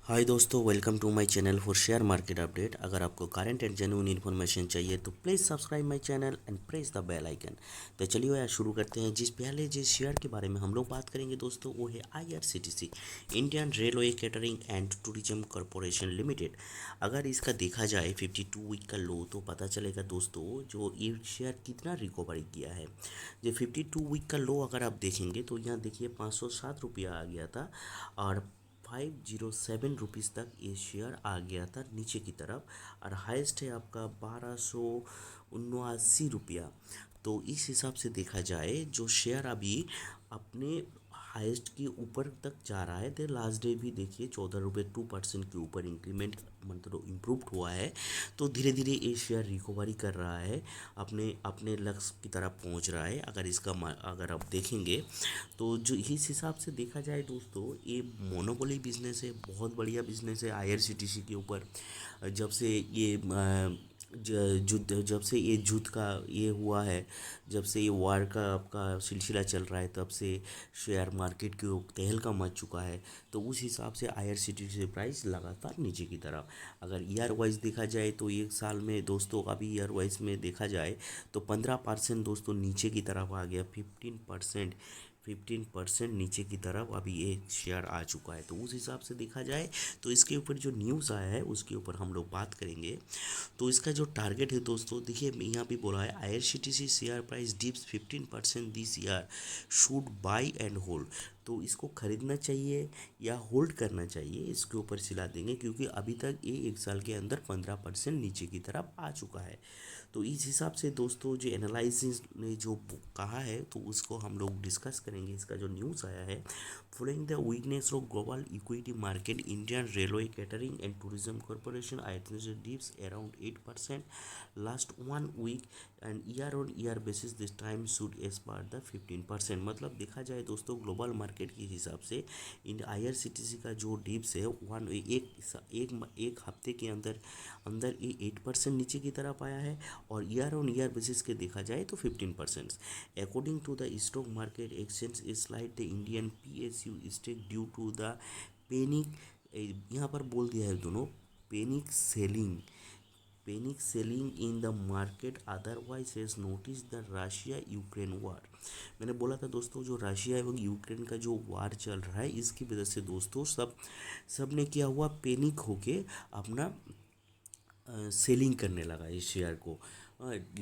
हाय दोस्तों, welcome to my channel for share market update. अगर आपको करंट एंड जेन्युइन इन्फॉर्मेशन चाहिए तो please subscribe my channel and press the bell icon. तो चलिए यार शुरू करते हैं। जिस शेयर के बारे में हम लोग बात करेंगे दोस्तों, वो है IRCTC, Indian railway catering and tourism corporation limited. अगर इसका देखा जाए 52 वीक का लो तो पता चलेगा दोस्तों जो ये शेयर कितना रिकवरी किया है। जो 52 वीक का लो अगर आप देखेंगे तो यहाँ देखिए 507 रुपया आ गया था और 507 रुपीज़ तक ये शेयर आ गया था नीचे की तरफ। और हाईएस्ट है आपका 1279 रुपया। तो इस हिसाब से देखा जाए जो शेयर अभी अपने हाईएस्ट के ऊपर तक जा रहा है। तो लास्ट डे भी देखिए 14 रुपये 2% के ऊपर इंक्रीमेंट मतलब इम्प्रूव हुआ है। तो धीरे धीरे ये शेयर रिकवरी कर रहा है, अपने अपने लक्ष्य की तरफ पहुंच रहा है। अगर आप देखेंगे तो जो इस हिसाब से देखा जाए दोस्तों, ये मोनोपोली बिजनेस है, बहुत बढ़िया बिजनेस है आईआरसीटीसी के ऊपर। जब से ये जब से ये युद्ध का ये हुआ है, जब से ये वार का आपका सिलसिला चल रहा है, तब से शेयर मार्केट की तहलका मच चुका है। तो उस हिसाब से आईआरसीटीसी प्राइस लगातार नीचे की तरफ। अगर ईयर वाइज देखा जाए तो एक साल में दोस्तों, अभी ईयर वाइज में देखा जाए तो 15% दोस्तों नीचे की तरफ आ गया। 15% नीचे की तरफ अभी ये शेयर आ चुका है। तो उस हिसाब से देखा जाए तो इसके ऊपर जो न्यूज़ आया है उसके ऊपर हम लोग बात करेंगे। तो इसका जो टारगेट है दोस्तों, देखिए यहाँ भी बोला है IRCTC share price dips 15% this year, should by and hold. तो इसको खरीदना चाहिए या होल्ड करना चाहिए, इसके ऊपर सिला देंगे, क्योंकि अभी तक ये एक साल के अंदर 15% नीचे की तरफ आ चुका है। तो इस हिसाब से दोस्तों जो एनालिसिस ने जो कहा है तो उसको हम लोग डिस्कस करेंगे। इसका जो न्यूज़ आया है, following the weakness of global equity market, Indian railway catering and tourism corporation IRCTC dips around 8% last 1 week and year on year basis this time should aspire the 15%। मतलब देखा जाए दोस्तों ग्लोबल मार्केट के हिसाब से इन IRCTC का जो dips है एक हफ्ते के अंदर अंदर ये 8% नीचे की तरफ आया है। और ईयर ऑन ईयर बेसिस के देखा जाए तो 15%। According to the stock market exchange slide the Indian PSU stake due to the panic, यहाँ पर बोल दिया है दोनों, panic selling, panic selling in the market otherwise has notice the Russia Ukraine war. मैंने बोला था दोस्तों जो रशिया एवं यूक्रेन का जो वार चल रहा है, इसकी वजह से दोस्तों सब ने क्या हुआ, पैनिक होके अपना सेलिंग करने लगा इस शेयर को।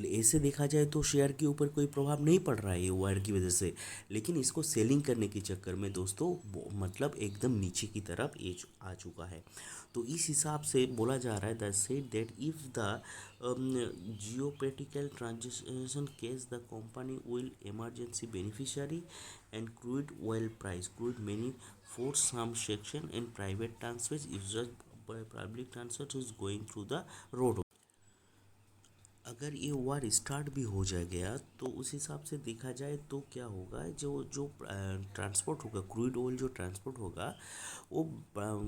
ऐसे देखा जाए तो शेयर के ऊपर कोई प्रभाव नहीं पड़ रहा है ये वार की वजह से, लेकिन इसको सेलिंग करने के चक्कर में दोस्तों मतलब एकदम नीचे की तरफ ये आ चुका है। तो इस हिसाब से बोला जा रहा है that said that if the geopolitical transaction case the company will emergency beneficiary and crude oil price crude many for some section and private transfers users by public transport is going through the road। अगर ये वार start भी हो जाए गया तो उस हिसाब से देखा जाए तो क्या होगा, जो जो ट्रांसपोर्ट होगा, क्रूड ऑयल जो ट्रांसपोर्ट होगा वो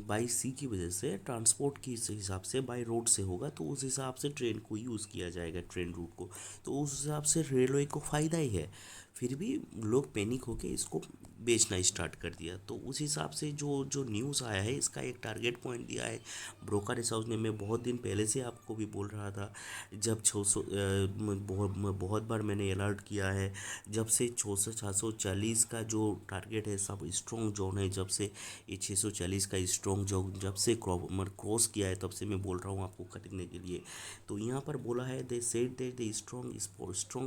बाई सी की वजह से ट्रांसपोर्ट के हिसाब से बाई रोड से होगा। तो उस हिसाब से ट्रेन को यूज़ किया जाएगा, ट्रेन रूट को। तो उस हिसाब से रेलवे को फ़ायदा ही है। फिर भी लोग पैनिक होके इसको बेचना स्टार्ट कर दिया। तो उस हिसाब से जो जो न्यूज़ आया है, इसका एक टारगेट पॉइंट दिया है ब्रोकर हाउस ने। मैं बहुत दिन पहले से आपको भी बोल रहा था, जब 600 बहुत बार मैंने अलर्ट किया है, जब से 640 का जो टारगेट है सब स्ट्रॉन्ग जोन है, जब से ये 640 का स्ट्रॉन्ग जोन जब से क्रॉस किया है, तब से मैं बोल रहा हूँ आपको खरीदने के लिए। तो यहाँ पर बोला है they said that the strong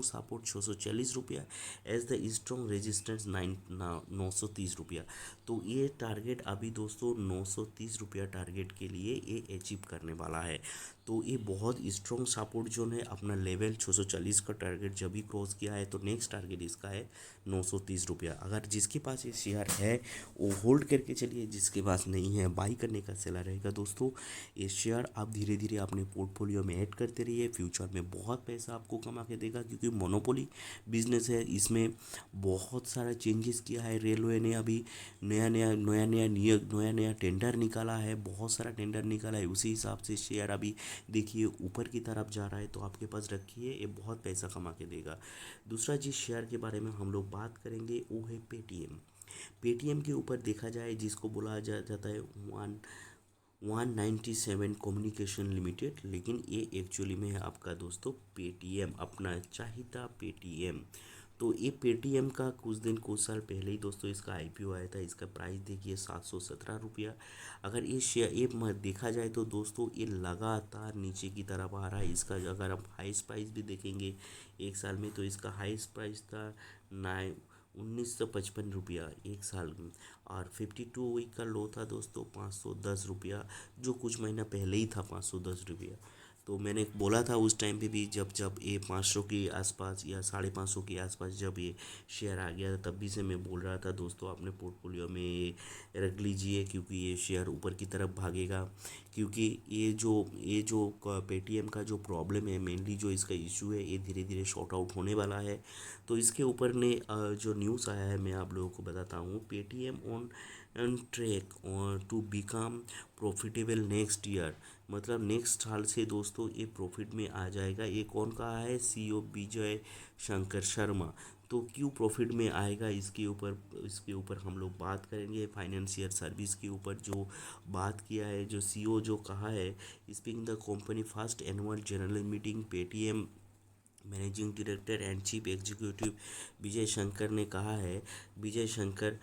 support 640 रुपया एज द स्ट्रॉन्ग रेजिस्टेंस 930 रुपया। तो ये टारगेट अभी दोस्तों 930 रुपया टारगेट के लिए ये अचीव करने वाला है। तो ये बहुत स्ट्रॉन्ग सपोर्ट जोन है। अपना लेवल 640 का टारगेट जब भी क्रॉस किया है तो नेक्स्ट टारगेट इसका है 930 रुपया। अगर जिसके पास ये शेयर है वो होल्ड करके चलिए, जिसके पास नहीं है बाई करने का सलाह रहेगा दोस्तों। ये शेयर आप धीरे धीरे अपने पोर्टफोलियो में ऐड करते रहिए, फ्यूचर में बहुत पैसा आपको कमा के देगा, क्योंकि मोनोपोली बिजनेस है। इसमें बहुत सारा चेंजेस किया है रेलवे ने। अभी नया नया टेंडर निकाला है, बहुत सारा टेंडर निकाला है। उसी हिसाब से शेयर अभी देखिए ऊपर की तरफ जा रहा है। तो आपके पास रखिए, ये बहुत पैसा कमा के देगा। दूसरा जिस शेयर के बारे में हम लोग बात करेंगे वो है पेटीएम। पेटीएम के ऊपर देखा जाए, जिसको बोला जाता है वन 197 कम्युनिकेशन लिमिटेड, लेकिन ये एक्चुअली में है आपका दोस्तों पेटीएम, अपना चाहिता पेटीएम। तो ये पेटीएम का कुछ साल पहले ही दोस्तों इसका आईपीओ आया था। इसका प्राइस देखिए 717 रुपया। अगर ये शेयर ये देखा जाए तो दोस्तों ये लगातार नीचे की तरफ आ रहा है। इसका अगर आप हाईएस्ट प्राइस भी देखेंगे एक साल में, तो इसका हाईएस्ट प्राइस था 1955 रुपया एक साल में। और 52 वीक का लो था दोस्तों 510 रुपया, जो कुछ महीना पहले ही था 510 रुपया। तो मैंने बोला था उस टाइम पे भी, जब जब ये 500 के आसपास या 550 के आसपास जब ये शेयर आ गया था, तब भी से मैं बोल रहा था दोस्तों अपने पोर्टफोलियो में ये रख लीजिए, क्योंकि ये शेयर ऊपर की तरफ भागेगा। क्योंकि ये जो पेटीएम का जो प्रॉब्लम है, मेनली जो इसका इशू है, ये धीरे धीरे शॉर्ट आउट होने वाला है। तो इसके ऊपर ने जो न्यूज़ आया है मैं आप लोगों को बताता हूँ। Paytm on track to become profitable next year, मतलब नेक्स्ट साल से दोस्तों ये प्रॉफिट में आ जाएगा। ये कौन कहा है? सीईओ विजय शंकर शर्मा। तो क्यों प्रॉफिट में आएगा, इसके ऊपर हम लोग बात करेंगे। फाइनेंशियल सर्विस के ऊपर जो बात किया है, जो सीईओ जो कहा है, speaking the company first annual general meeting, Paytm managing director and chief executive Vijay Shankar ने कहा है। Vijay Shankar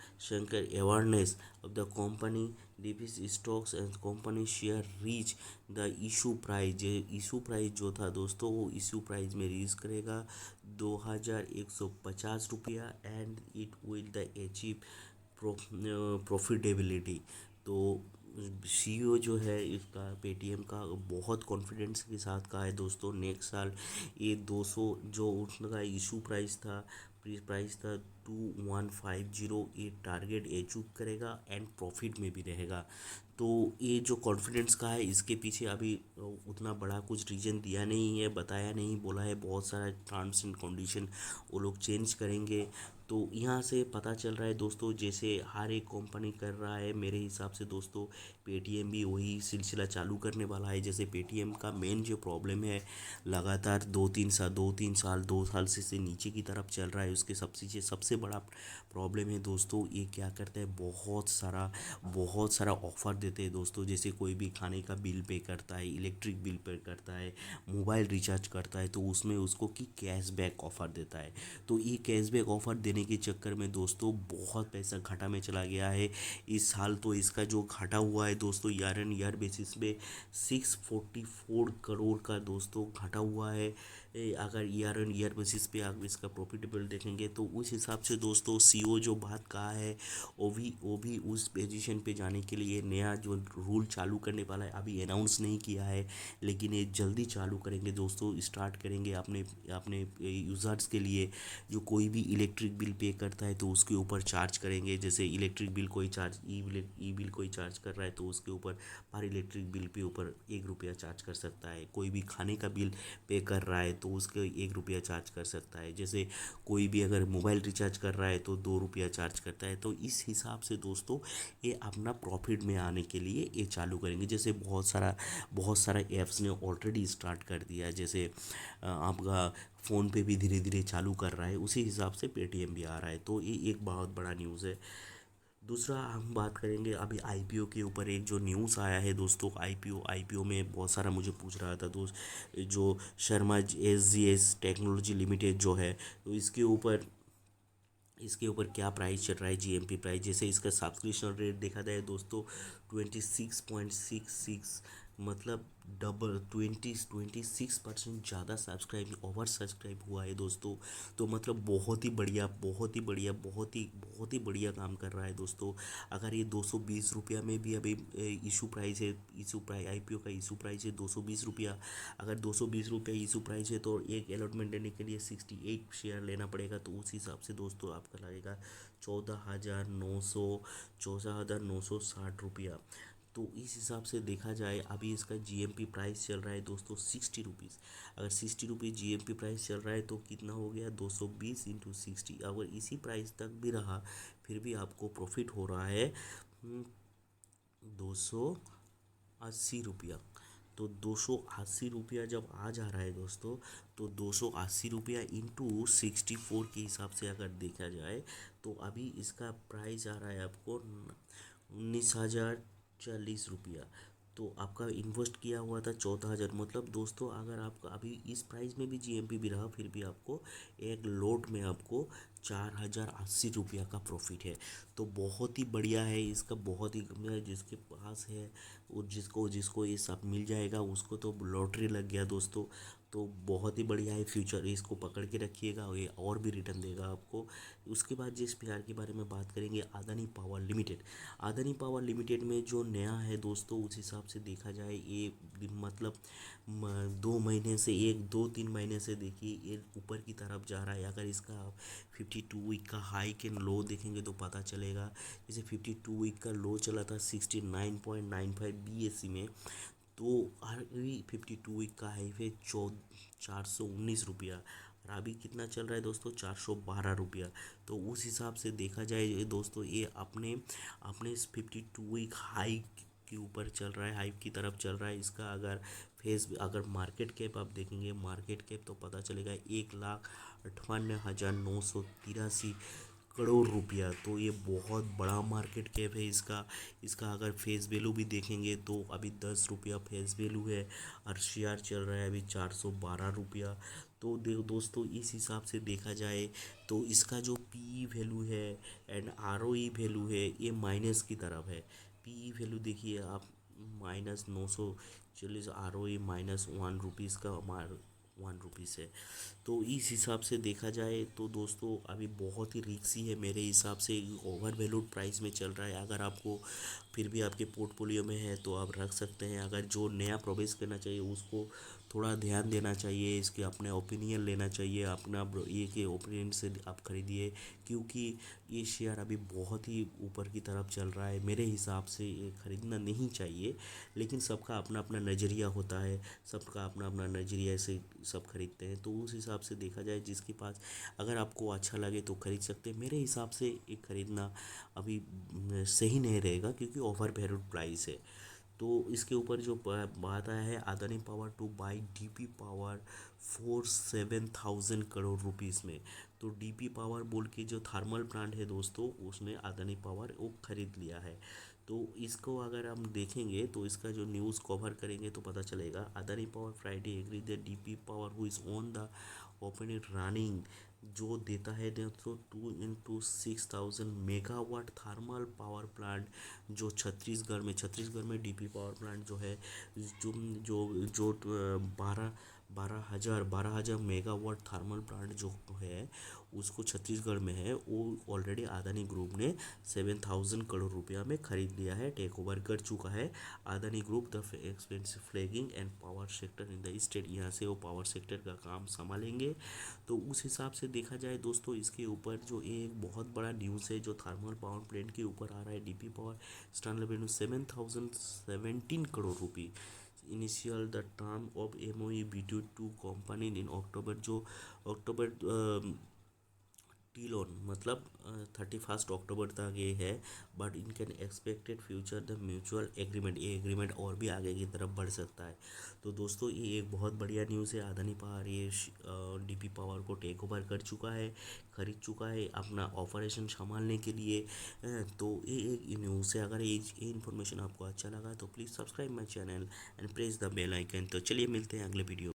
awareness of the company devise stocks and company share reach the issue price. Issue price जो था दोस्तों, वो इशू प्राइस में रीच करेगा 2150 रुपया, and it will the achieve profitability. तो सीईओ जो है इसका पेटीएम का बहुत कॉन्फिडेंस के साथ कहा है दोस्तों, नेक्स्ट साल ये 200 जो उनका इशू प्राइस था 2150, ये टारगेट अचीव करेगा एंड प्रॉफिट में भी रहेगा। तो ये जो कॉन्फिडेंस का है, इसके पीछे अभी उतना बड़ा कुछ रीज़न दिया नहीं है, बताया नहीं, बोला है बहुत सारा टर्म्स एंड कंडीशन वो लोग चेंज करेंगे। तो यहाँ से पता चल रहा है दोस्तों, जैसे हर एक कंपनी कर रहा है, मेरे हिसाब से दोस्तों पेटीएम भी वही सिलसिला चालू करने वाला है। जैसे पेटीएम का मेन जो प्रॉब्लम है, लगातार 2 साल से नीचे की तरफ चल रहा है। उसके सबसे बड़ा प्रॉब्लम है दोस्तों, ये क्या करता है, बहुत सारा ऑफ़र देते हैं दोस्तों। जैसे कोई भी खाने का बिल पे करता है, इलेक्ट्रिक बिल पे करता है, मोबाइल रिचार्ज करता है, तो उसमें उसको की कैशबैक ऑफ़र देता है। तो ये कैशबैक ऑफ़र देने के चक्कर में दोस्तों बहुत पैसा घाटा में चला गया है। इस साल तो इसका जो घाटा हुआ है दोस्तों, ईयर एंड ईयर बेसिस पे 644 करोड़ का दोस्तों घाटा हुआ है। अगर ईयर एंड ईयर बेसिस पे आप इसका प्रॉफिटेबल देखेंगे, तो उस हिसाब से दोस्तों सीईओ जो बात कहा है, वो भी उस पोजीशन पे जाने के लिए नया जो रूल चालू करने वाला है, अभी अनाउंस नहीं किया है, लेकिन ये जल्दी चालू करेंगे दोस्तों। स्टार्ट करेंगे अपने अपने यूज़र्स के लिए, जो कोई भी इलेक्ट्रिक बिल पे करता है तो उसके ऊपर चार्ज करेंगे। जैसे इलेक्ट्रिक बिल कोई चार्ज ई बिल कोई चार्ज कर रहा है, तो उसके ऊपर हर इलेक्ट्रिक बिल पे ऊपर 1 रुपया चार्ज कर सकता है। कोई भी खाने का बिल पे कर रहा है तो उसके 1 रुपया चार्ज कर सकता है। जैसे कोई भी अगर मोबाइल रिचार्ज कर रहा है तो 2 रुपया चार्ज करता है। तो इस हिसाब से दोस्तों ये अपना प्रॉफिट में आने के लिए ये चालू करेंगे। जैसे बहुत सारा ऐप्स ने ऑलरेडी स्टार्ट कर दिया है। जैसे आपका फ़ोन पे भी धीरे धीरे चालू कर रहा है, उसी हिसाब से पेटीएम भी आ रहा है। तो ये एक बहुत बड़ा न्यूज़ है। दूसरा हम बात करेंगे अभी आईपीओ के ऊपर। एक जो न्यूज़ आया है दोस्तों, आईपीओ में बहुत सारा मुझे पूछ रहा था दोस्त, जो शर्मा SGS टेक्नोलॉजी लिमिटेड जो है, तो इसके ऊपर क्या प्राइस चल रहा है, जीएमपी प्राइस। जैसे इसका सब्सक्रिप्शन रेट देखा जाए दोस्तों 26.66, मतलब डबल 26% ज़्यादा सब्सक्राइब ओवर सब्सक्राइब हुआ है दोस्तों। तो मतलब बहुत ही बढ़िया काम कर रहा है दोस्तों। अगर ये 220 रुपया में भी अभी इशू प्राइस आईपीओ का इशू प्राइस है 220 रुपया। अगर 220 रुपया इशू प्राइस है, तो एक अलॉटमेंट देने के लिए 68 शेयर लेना पड़ेगा। तो उस हिसाब से दोस्तों आपका लगेगा 14,960 रुपया। तो इस हिसाब से देखा जाए, अभी इसका जीएमपी प्राइस चल रहा है दोस्तों 60 रुपीज़। अगर 60 रुपीज़ जीएमपी प्राइस चल रहा है, तो कितना हो गया 220 × 60। अगर इसी प्राइस तक भी रहा, फिर भी आपको प्रॉफिट हो रहा है 280 रुपया। तो 280 रुपया जब आ जा रहा है दोस्तों, तो 280 रुपया इंटू 64 के हिसाब से अगर देखा जाए, तो अभी इसका प्राइस आ रहा है आपको 19,040 रुपया। तो आपका इन्वेस्ट किया हुआ था 14,000, मतलब दोस्तों अगर आपका अभी इस प्राइस में भी जीएमपी भी रहा फिर भी आपको एक लोट में आपको 4,080 रुपया का प्रॉफिट है। तो बहुत ही बढ़िया है इसका, बहुत ही जिसके पास है और जिसको जिसको ये सब मिल जाएगा उसको तो लॉटरी लग गया दोस्तों। तो बहुत ही बढ़िया है, फ्यूचर इसको पकड़ के रखिएगा, ये और भी रिटर्न देगा आपको। उसके बाद जिस पेयर के बारे में बात करेंगे, Adani power limited. Adani power limited में जो नया है दोस्तों, उस हिसाब से देखा जाए ये मतलब 2 महीने से 1 2 3 महीने से देखिए ये ऊपर की तरफ जा रहा है। अगर इसका आप 52 वीक का हाई के लो देखेंगे तो पता चलेगा। जैसे 52 वीक का लो चला था 69.95 BSC में, तो अभी 52 वीक का हाई पे 419 रुपया, और अभी कितना चल रहा है दोस्तों, 412 रुपया। तो उस हिसाब से देखा जाए ये दोस्तों, ये अपने अपने इस 52 वीक हाई के ऊपर चल रहा है, हाई की तरफ चल रहा है। इसका अगर मार्केट कैप आप देखेंगे, मार्केट कैप तो पता चलेगा 1,58,983 करोड़ रुपया। तो ये बहुत बड़ा मार्केट कैप है इसका। इसका अगर फेस वैल्यू भी देखेंगे तो अभी 10 रुपया फेस वैल्यू है, और शेयर चल रहा है अभी 412 रुपया। तो दोस्तों इस हिसाब से देखा जाए तो इसका जो पी वैल्यू है and R O E value है, ये माइनस की तरफ है। पी वैल्यू देखिए आप, -940, आर ओ ई -1 रुपीज़ का, हमारा 1 रुपीज़ है। तो इस हिसाब से देखा जाए तो दोस्तों अभी बहुत ही रिक्सी है मेरे हिसाब से, ओवर वैल्यूड प्राइस में चल रहा है। अगर आपको फिर भी आपके पोर्टफोलियो में है तो आप रख सकते हैं। अगर जो नया प्रवेश करना चाहिए उसको थोड़ा ध्यान देना चाहिए, इसके अपने ओपिनियन लेना चाहिए, अपना ये के ओपिनियन से आप खरीदिए, क्योंकि ये शेयर अभी बहुत ही ऊपर की तरफ चल रहा है। मेरे हिसाब से ये खरीदना नहीं चाहिए, लेकिन सबका अपना अपना नज़रिया होता है, सबका अपना अपना नज़रिया से सब खरीदते हैं। तो उस हिसाब से देखा जाए जिसके पास अगर आपको अच्छा लगे तो खरीद सकते हैं। मेरे हिसाब से ये खरीदना अभी सही नहीं रहेगा, क्योंकि ओवर वैल्यूड प्राइस है। तो इसके ऊपर जो बात आया है, Adani power two by DP power for 7,000 crore rupees में। तो डीपी पावर बोल के जो थर्मल प्लांट है दोस्तों, उसने अदानी पावर वो खरीद लिया है। तो इसको अगर हम देखेंगे तो इसका जो न्यूज़ कवर करेंगे तो पता चलेगा। Adani power Friday agree the DP power who is on the open it running, जो देता है दोस्तों 2 into 6,000 megawatt thermal power plant, जो छत्तीसगढ़ में डीपी पावर प्लांट जो है, जो जो जो 12,000 मेगावाट थर्मल प्लांट जो है उसको छत्तीसगढ़ में है, वो ऑलरेडी अदानी ग्रुप ने 7,000 करोड़ रुपया में खरीद लिया है, टेक ओवर कर चुका है। Adani group the expensive flagging and power sector in the state, यहाँ से वो पावर सेक्टर का काम संभालेंगे। तो उस हिसाब से देखा जाए दोस्तों, इसके ऊपर जो एक बहुत बड़ा न्यूज़ है जो थर्मल पावर प्लांट के ऊपर आ रहा है, DP power stand revenue 7,017 crore rupee initial the term of MOE between two company in October, जो अक्टूबर टी लोन मतलब 31 अक्टूबर तक ये है। But in can expected future the mutual agreement, ये एग्रीमेंट और भी आगे की तरफ बढ़ सकता है। तो दोस्तों ये एक बहुत बढ़िया न्यूज़ है। अदानी पावर ये डीपी पावर को टेक ओवर कर चुका है, खरीद चुका है अपना ऑपरेशन संभालने के लिए। तो ये एक न्यूज़ है। अगर ये इन्फॉर्मेशन आपको अच्छा लगा तो please subscribe my channel and press the bell icon. तो चलिए मिलते हैं अगले वीडियो।